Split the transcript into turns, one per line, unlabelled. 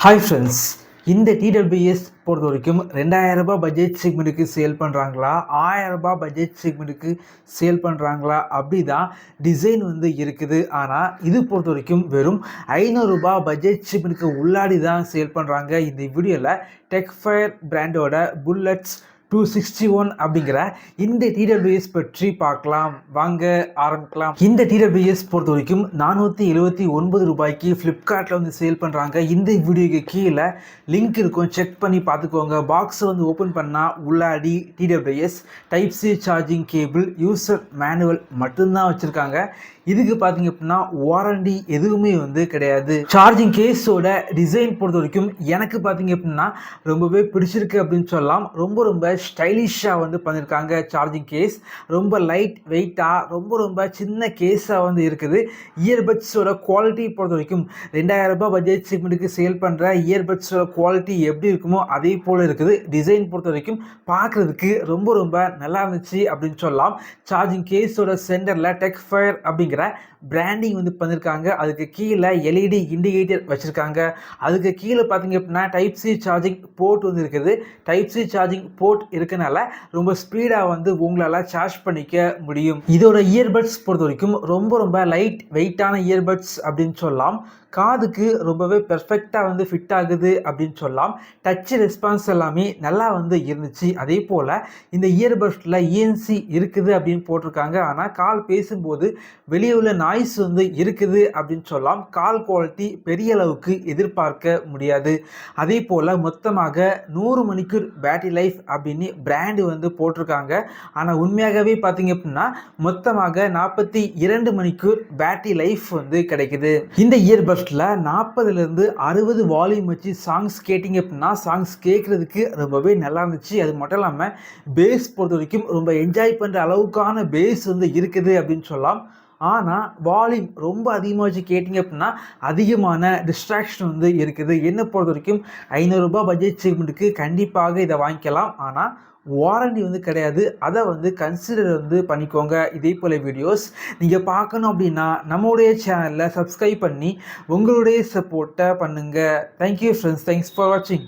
Hi friends, இந்த TWS பொறுத்த வரைக்கும் 2000 ரூபாய் பட்ஜெட் செக்மெண்ட்டுக்கு சேல் பண்ணுறாங்களா, 1000 ரூபாய் பட்ஜெட் செக்மெண்ட்டுக்கு சேல் பண்ணுறாங்களா, அப்படி தான் டிசைன் வந்து இருக்குது. ஆனால் இது பொறுத்த வரைக்கும் வெறும் 500 ரூபாய் பட்ஜெட் செக்மெண்ட்டுக்கு உள்ளாடி தான் சேல் பண்ணுறாங்க. இந்த வீடியோவில் டெக்ஃபயர் பிராண்டோட புல்லட்ஸ் 261 அப்படிங்கிற இந்த டிடபிள்யூஎஸ் பற்றி பார்க்கலாம். வாங்க ஆரம்பிக்கலாம். இந்த டிடபிள்யூஎஸ் பொறுத்த வரைக்கும் 479 ரூபாய்க்கு ஃப்ளிப்கார்ட்டில் வந்து சேல் பண்ணுறாங்க. இந்த வீடியோக்கு கீழே லிங்க் இருக்கும், செக் பண்ணி பார்த்துக்கோங்க. பாக்ஸை வந்து ஓப்பன் பண்ணால் உள்ளாடி TWS type C charging cable, user manual மட்டும்தான் வச்சுருக்காங்க. இதுக்கு பார்த்தீங்க அப்படின்னா வாரண்டி எதுவுமே வந்து கிடையாது. சார்ஜிங் கேஸோட டிசைன் பொறுத்த வரைக்கும் எனக்கு பார்த்தீங்க அப்படின்னா ரொம்பவே பிடிச்சிருக்கு அப்படின்னு சொல்லலாம். ரொம்ப ஸ்டைலிஷாக வந்து பண்ணியிருக்காங்க. சார்ஜிங் கேஸ் ரொம்ப லைட் வெயிட்டாக ரொம்ப சின்ன கேஸாக வந்து இருக்குது. இயர்பட்ஸோட குவாலிட்டி பொறுத்த வரைக்கும் 2000 ரூபாய் பட்ஜெட் செக்மெண்ட்டுக்கு சேல் பண்ணுற இயர்பட்ஸோட குவாலிட்டி எப்படி இருக்குமோ அதே போல் இருக்குது. டிசைன் பொறுத்த வரைக்கும் பார்க்குறதுக்கு ரொம்ப நல்லா இருந்துச்சு அப்படின்னு சொல்லலாம். சார்ஜிங் கேஸோட சென்டரில் டெக்ஃபயர் அப்படிங்கிற பிராண்டிங் வந்து பண்ணியிருக்காங்க. அதுக்கு கீழே எல்இடி இண்டிகேட்டர் வச்சுருக்காங்க. அதுக்கு கீழே பார்த்தீங்க அப்படின்னா டைப் சி சார்ஜிங் போர்ட் வந்து இருக்குது. டைப் சி சார்ஜிங் போர்ட் இருக்கனால ரொம்ப ஸ்பீடாக வந்து உங்களால் சார்ஜ் பண்ணிக்க முடியும். இதோட இயர்பட்ஸ் பொறுத்த வரைக்கும் ரொம்ப லைட் வெயிட்டான இயர்பட்ஸ் அப்படின்னு சொல்லலாம். காதுக்கு ரொம்பவே பெர்ஃபெக்டாக வந்து ஃபிட் ஆகுது அப்படின்னு சொல்லலாம். டச் ரெஸ்பான்ஸ் எல்லாமே நல்லா வந்து இருந்துச்சு. அதே போல் இந்த இயர்பட்ஸில் இஎன்சி இருக்குது அப்படின்னு போட்டிருக்காங்க. ஆனால் கால் பேசும்போது வெளியே உள்ள நாய்ஸ் வந்து இருக்குது அப்படின்னு சொல்லலாம். கால் குவாலிட்டி பெரிய அளவுக்கு எதிர்பார்க்க முடியாது. அதே போல் மொத்தமாக 100 மணிக்கூர் பேட்டரி லைஃப் அப்படின்னு பிராண்டு வந்து போட்டிருக்காங்க. ஆனால் உண்மையாகவே பார்த்தீங்க அப்படின்னா மொத்தமாக 42 மணிக்கூர் பேட்டரி லைஃப் வந்து கிடைக்குது. இந்த இயர்பட்ஸில் 40லேருந்து 60 வால்யூம் வச்சு சாங்ஸ் கேட்டிங்க அப்படின்னா சாங்ஸ் கேட்குறதுக்கு ரொம்பவே நல்லா இருந்துச்சு. அது மட்டும் இல்லாமல் பேஸ் பொறுத்த வரைக்கும் ரொம்ப என்ஜாய் பண்ணுற அளவுக்கான பேஸ் வந்து இருக்குது அப்படின்னு சொல்லலாம். ஆனால் வால்யூம் ரொம்ப அதிகமாக வச்சு கேட்டிங்க அப்படின்னா அதிகமான டிஸ்ட்ராக்ஷன் வந்து இருக்குது. என்னை பொறுத்த வரைக்கும் 500 ரூபாய் பட்ஜெட் செக்மெண்ட்டுக்கு கண்டிப்பாக இதை வாங்கிக்கலாம். ஆனால் வாரண்டி வந்து கிடையாது. அதை வந்து கன்சிடர் வந்து பண்ணிக்கோங்க. இதே போல் வீடியோஸ் நீங்கள் பார்க்கணும் அப்படின்னா நம்மளுடைய சேனலில் சப்ஸ்கிரைப் பண்ணி உங்களுடைய சப்போர்ட்டை பண்ணுங்கள். தேங்க்யூ ஃப்ரெண்ட்ஸ், தேங்க்ஸ் ஃபார் வாட்சிங்.